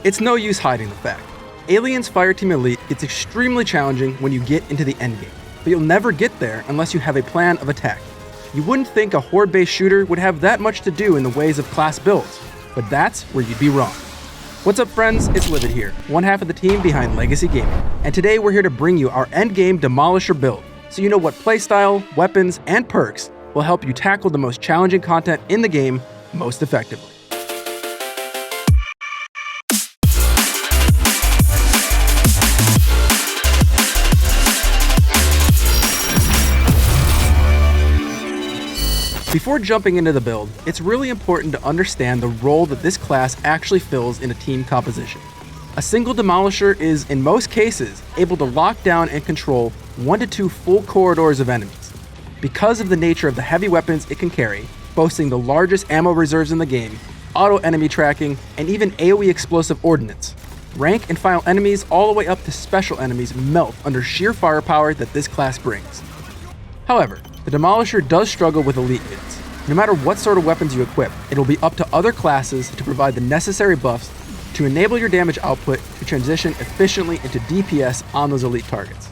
It's no use hiding the fact. Alien's Fireteam Elite gets extremely challenging when you get into the endgame, but you'll never get there unless you have a plan of attack. You wouldn't think a horde-based shooter would have that much to do in the ways of class builds, but that's where you'd be wrong. What's up friends, it's Livid here, one half of the team behind Legacy Gaming, and today we're here to bring you our endgame Demolisher build, so you know what playstyle, weapons, and perks will help you tackle the most challenging content in the game most effectively. Before jumping into the build, it's really important to understand the role that this class actually fills in a team composition. A single Demolisher is, in most cases, able to lock down and control 1 to 2 full corridors of enemies. Because of the nature of the heavy weapons it can carry, boasting the largest ammo reserves in the game, auto enemy tracking, and even AoE explosive ordnance, rank and file enemies all the way up to special enemies melt under sheer firepower that this class brings. However, the Demolisher does struggle with elite hits. No matter what sort of weapons you equip, it'll be up to other classes to provide the necessary buffs to enable your damage output to transition efficiently into DPS on those elite targets.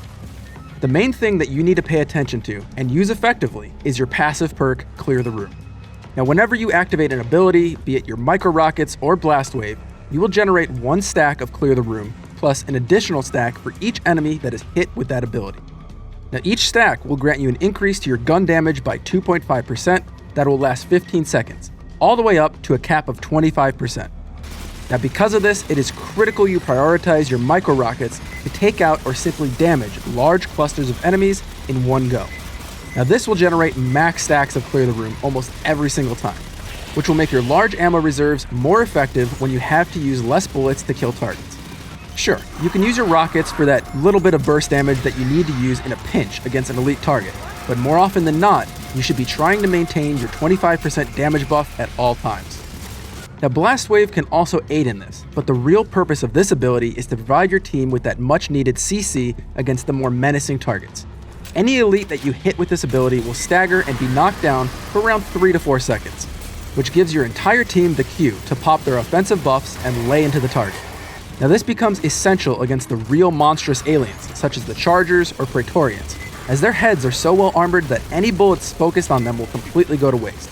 The main thing that you need to pay attention to and use effectively is your passive perk, Clear the Room. Now whenever you activate an ability, be it your micro rockets or blast wave, you will generate 1 stack of Clear the Room, plus an additional stack for each enemy that is hit with that ability. Now each stack will grant you an increase to your gun damage by 2.5% that will last 15 seconds, all the way up to a cap of 25%. Now because of this, it is critical you prioritize your micro rockets to take out or simply damage large clusters of enemies in one go. Now this will generate max stacks of Clear the Room almost every single time, which will make your large ammo reserves more effective when you have to use less bullets to kill targets. Sure, you can use your rockets for that little bit of burst damage that you need to use in a pinch against an elite target, but more often than not, you should be trying to maintain your 25% damage buff at all times. Now Blast Wave can also aid in this, but the real purpose of this ability is to provide your team with that much needed CC against the more menacing targets. Any elite that you hit with this ability will stagger and be knocked down for around 3 to 4 seconds, which gives your entire team the cue to pop their offensive buffs and lay into the target. Now this becomes essential against the real monstrous aliens, such as the Chargers or Praetorians, as their heads are so well armored that any bullets focused on them will completely go to waste.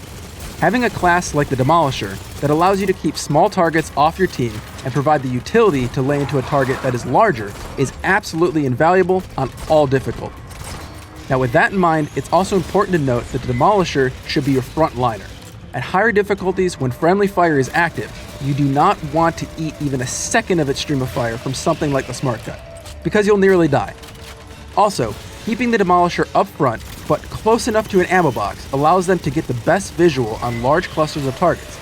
Having a class like the Demolisher that allows you to keep small targets off your team and provide the utility to lay into a target that is larger is absolutely invaluable on all difficulties. Now with that in mind, it's also important to note that the Demolisher should be your front liner. At higher difficulties, when friendly fire is active, you do not want to eat even a second of its stream of fire from something like the smartgun, because you'll nearly die. Also, keeping the Demolisher up front, but close enough to an ammo box, allows them to get the best visual on large clusters of targets,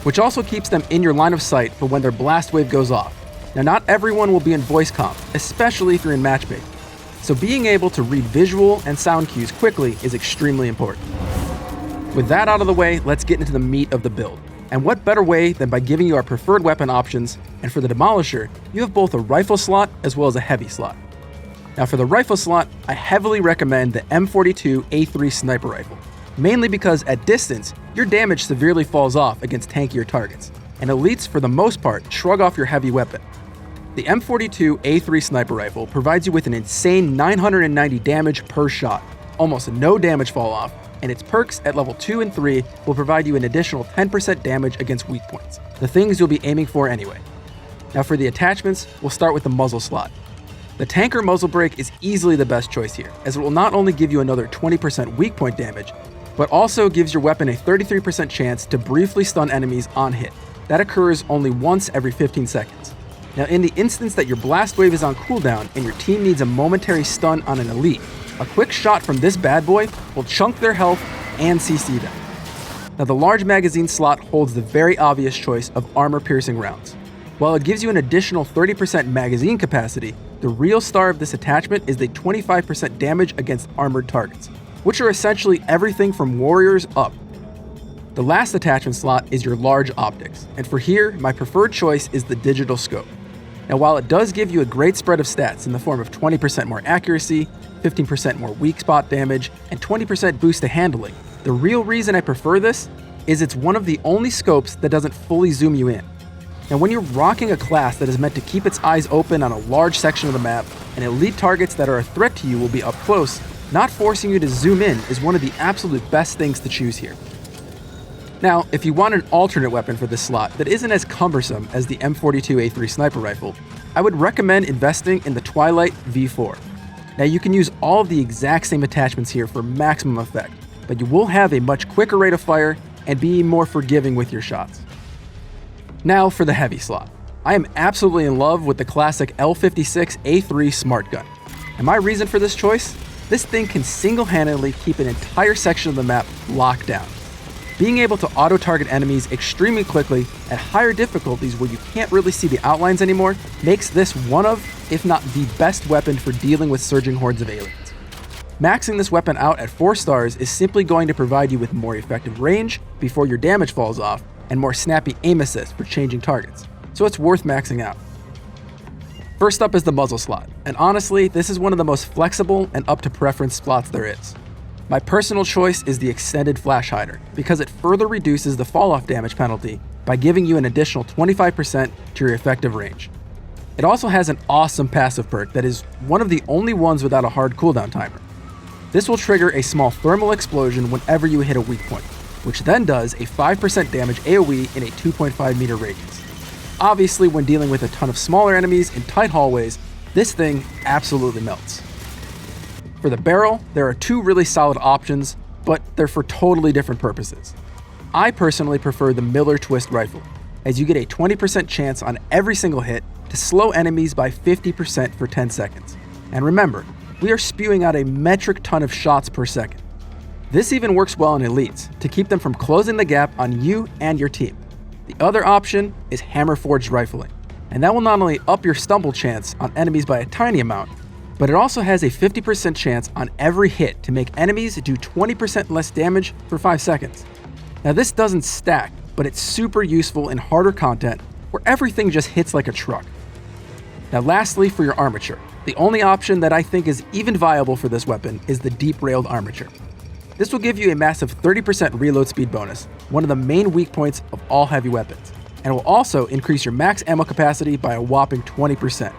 which also keeps them in your line of sight for when their blast wave goes off. Now not everyone will be in voice comp, especially if you're in matchmaking, so being able to read visual and sound cues quickly is extremely important. With that out of the way, let's get into the meat of the build. And what better way than by giving you our preferred weapon options, and for the Demolisher, you have both a rifle slot as well as a heavy slot. Now for the rifle slot, I heavily recommend the M42A3 sniper rifle, mainly because at distance, your damage severely falls off against tankier targets, and elites for the most part shrug off your heavy weapon. The M42A3 sniper rifle provides you with an insane 990 damage per shot, almost no damage fall off, and its perks at level 2 and 3 will provide you an additional 10% damage against weak points, the things you'll be aiming for anyway. Now for the attachments, we'll start with the muzzle slot. The tanker muzzle brake is easily the best choice here, as it will not only give you another 20% weak point damage, but also gives your weapon a 33% chance to briefly stun enemies on hit. That occurs only once every 15 seconds. Now in the instance that your blast wave is on cooldown and your team needs a momentary stun on an elite, a quick shot from this bad boy will chunk their health and CC them. Now the large magazine slot holds the very obvious choice of armor-piercing rounds. While it gives you an additional 30% magazine capacity, the real star of this attachment is the 25% damage against armored targets, which are essentially everything from warriors up. The last attachment slot is your large optics, and for here, my preferred choice is the digital scope. Now while it does give you a great spread of stats in the form of 20% more accuracy, 15% more weak spot damage, and 20% boost to handling, the real reason I prefer this is it's one of the only scopes that doesn't fully zoom you in. Now, when you're rocking a class that is meant to keep its eyes open on a large section of the map, and elite targets that are a threat to you will be up close, not forcing you to zoom in is one of the absolute best things to choose here. Now, if you want an alternate weapon for this slot that isn't as cumbersome as the M42A3 sniper rifle, I would recommend investing in the Twilight V4. Now, you can use all of the exact same attachments here for maximum effect, but you will have a much quicker rate of fire and be more forgiving with your shots. Now for the heavy slot. I am absolutely in love with the classic L56A3 smart gun. And my reason for this choice? This thing can single-handedly keep an entire section of the map locked down. Being able to auto-target enemies extremely quickly at higher difficulties where you can't really see the outlines anymore makes this one of, if not the best weapon for dealing with surging hordes of aliens. Maxing this weapon out at 4 stars is simply going to provide you with more effective range before your damage falls off, and more snappy aim assist for changing targets, so it's worth maxing out. First up is the muzzle slot, and honestly, this is one of the most flexible and up to preference slots there is. My personal choice is the extended flash hider, because it further reduces the fall-off damage penalty by giving you an additional 25% to your effective range. It also has an awesome passive perk that is one of the only ones without a hard cooldown timer. This will trigger a small thermal explosion whenever you hit a weak point, which then does a 5% damage AoE in a 2.5 meter radius. Obviously, when dealing with a ton of smaller enemies in tight hallways, this thing absolutely melts. For the barrel, there are 2 really solid options, but they're for totally different purposes. I personally prefer the Miller Twist rifle, as you get a 20% chance on every single hit to slow enemies by 50% for 10 seconds. And remember, we are spewing out a metric ton of shots per second. This even works well in elites, to keep them from closing the gap on you and your team. The other option is hammer forged rifling, and that will not only up your stumble chance on enemies by a tiny amount, but it also has a 50% chance on every hit to make enemies do 20% less damage for 5 seconds. Now this doesn't stack, but it's super useful in harder content where everything just hits like a truck. Now lastly, for your armature, the only option that I think is even viable for this weapon is the deep railed armature. This will give you a massive 30% reload speed bonus, one of the main weak points of all heavy weapons, and will also increase your max ammo capacity by a whopping 20%.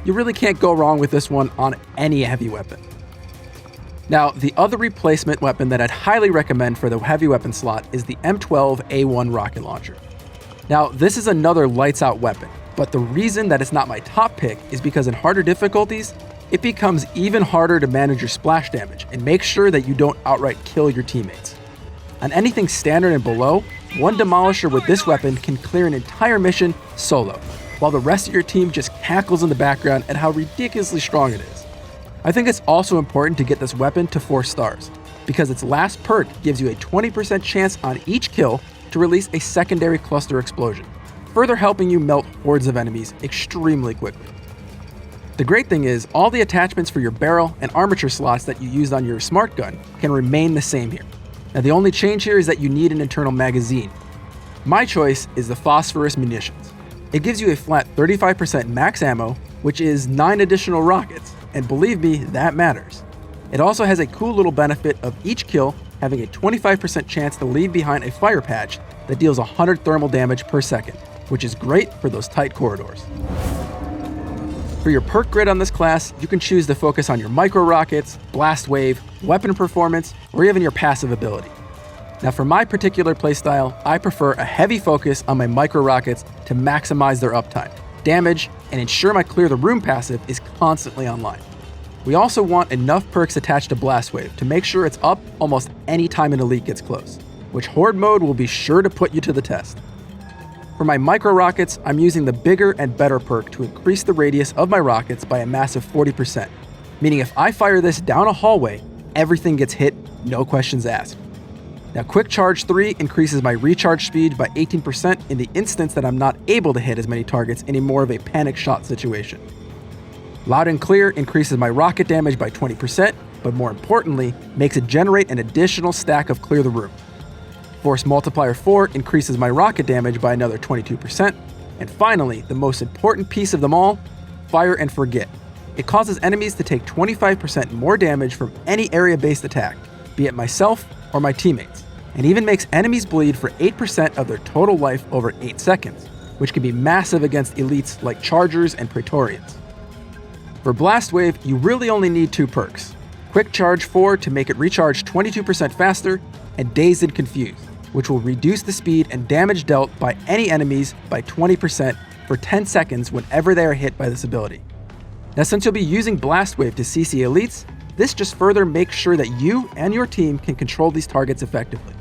You really can't go wrong with this one on any heavy weapon. Now, the other replacement weapon that I'd highly recommend for the heavy weapon slot is the M12A1 rocket launcher. Now, this is another lights out weapon, but the reason that it's not my top pick is because in harder difficulties, it becomes even harder to manage your splash damage and make sure that you don't outright kill your teammates. On anything standard and below, one Demolisher with this weapon can clear an entire mission solo, while the rest of your team just cackles in the background at how ridiculously strong it is. I think it's also important to get this weapon to 4 stars, because its last perk gives you a 20% chance on each kill to release a secondary cluster explosion, further helping you melt hordes of enemies extremely quickly. The great thing is, all the attachments for your barrel and armature slots that you used on your smart gun can remain the same here. Now the only change here is that you need an internal magazine. My choice is the phosphorus munitions. It gives you a flat 35% max ammo, which is 9 additional rockets, and believe me, that matters. It also has a cool little benefit of each kill having a 25% chance to leave behind a fire patch that deals 100 thermal damage per second, which is great for those tight corridors. For your perk grid on this class, you can choose to focus on your micro rockets, blast wave, weapon performance, or even your passive ability. Now for my particular playstyle, I prefer a heavy focus on my micro rockets to maximize their uptime, damage, and ensure my clear the room passive is constantly online. We also want enough perks attached to blast wave to make sure it's up almost any time an elite gets close, which horde mode will be sure to put you to the test. For my micro rockets, I'm using the bigger and better perk to increase the radius of my rockets by a massive 40%, meaning if I fire this down a hallway, everything gets hit, no questions asked. Now Quick Charge 3 increases my recharge speed by 18% in the instance that I'm not able to hit as many targets in a more of a panic shot situation. Loud and Clear increases my rocket damage by 20%, but more importantly, makes it generate an additional stack of Clear the Room. Force Multiplier 4 increases my rocket damage by another 22%. And finally, the most important piece of them all, Fire and Forget. It causes enemies to take 25% more damage from any area-based attack, be it myself or my teammates, and even makes enemies bleed for 8% of their total life over 8 seconds, which can be massive against elites like Chargers and Praetorians. For Blast Wave, you really only need 2 perks. Quick Charge 4 to make it recharge 22% faster, and Dazed and Confused, which will reduce the speed and damage dealt by any enemies by 20% for 10 seconds whenever they are hit by this ability. Now, since you'll be using Blast Wave to CC elites, this just further makes sure that you and your team can control these targets effectively.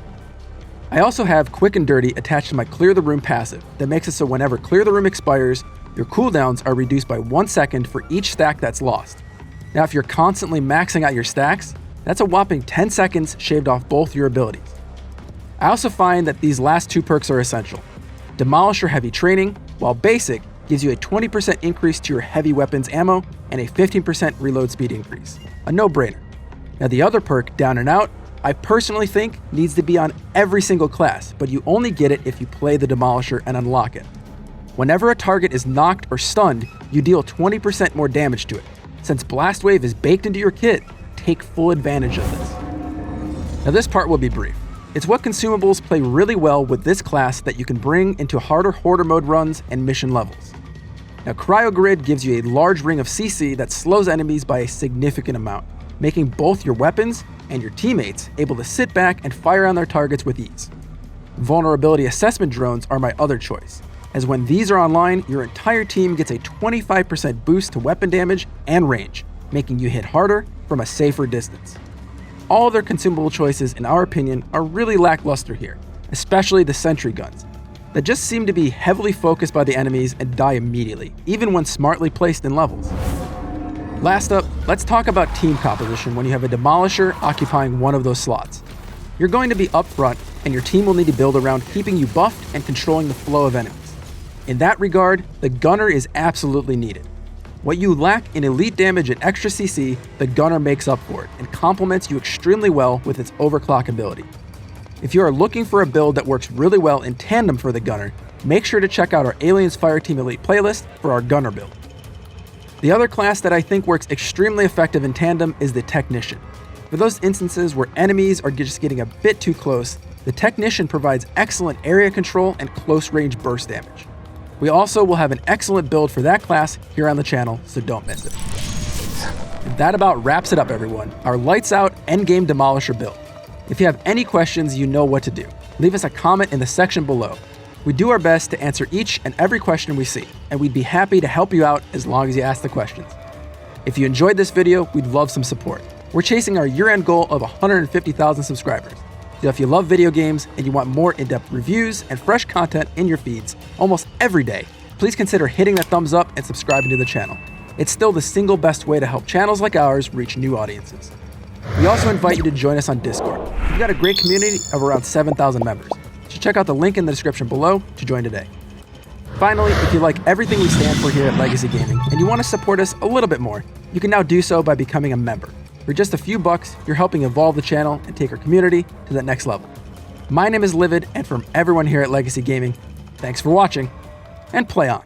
I also have Quick and Dirty attached to my Clear the Room passive that makes it so whenever Clear the Room expires, your cooldowns are reduced by 1 second for each stack that's lost. Now, if you're constantly maxing out your stacks, that's a whopping 10 seconds shaved off both your abilities. I also find that these last 2 perks are essential. Demolisher Heavy Training, while basic, gives you a 20% increase to your heavy weapons ammo and a 15% reload speed increase. A no-brainer. Now, the other perk, Down and Out, I personally think needs to be on every single class, but you only get it if you play the Demolisher and unlock it. Whenever a target is knocked or stunned, you deal 20% more damage to it. Since Blast Wave is baked into your kit, take full advantage of this. Now, this part will be brief. It's what consumables play really well with this class that you can bring into harder Hoarder mode runs and mission levels. Now, Cryo Grid gives you a large ring of CC that slows enemies by a significant amount, making both your weapons and your teammates able to sit back and fire on their targets with ease. Vulnerability Assessment Drones are my other choice, as when these are online, your entire team gets a 25% boost to weapon damage and range, making you hit harder from a safer distance. All their consumable choices, in our opinion, are really lackluster here, especially the sentry guns, that just seem to be heavily focused by the enemies and die immediately, even when smartly placed in levels. Last up, let's talk about team composition when you have a Demolisher occupying one of those slots. You're going to be up front, and your team will need to build around keeping you buffed and controlling the flow of enemies. In that regard, the Gunner is absolutely needed. What you lack in elite damage and extra CC, the Gunner makes up for it and complements you extremely well with its overclock ability. If you are looking for a build that works really well in tandem for the Gunner, make sure to check out our Aliens Fireteam Elite playlist for our Gunner build. The other class that I think works extremely effective in tandem is the Technician. For those instances where enemies are just getting a bit too close, the Technician provides excellent area control and close range burst damage. We also will have an excellent build for that class here on the channel, so don't miss it. And that about wraps it up, everyone. Our lights out endgame Demolisher build. If you have any questions, you know what to do. Leave us a comment in the section below. We do our best to answer each and every question we see, and we'd be happy to help you out as long as you ask the questions. If you enjoyed this video, we'd love some support. We're chasing our year-end goal of 150,000 subscribers. So if you love video games and you want more in-depth reviews and fresh content in your feeds almost every day, please consider hitting that thumbs up and subscribing to the channel. It's still the single best way to help channels like ours reach new audiences. We also invite you to join us on Discord. We've got a great community of around 7,000 members, so check out the link in the description below to join today. Finally, if you like everything we stand for here at Legacy Gaming and you want to support us a little bit more, you can now do so by becoming a member. For just a few bucks, you're helping evolve the channel and take our community to that next level. My name is Livid, and from everyone here at Legacy Gaming, thanks for watching, and play on.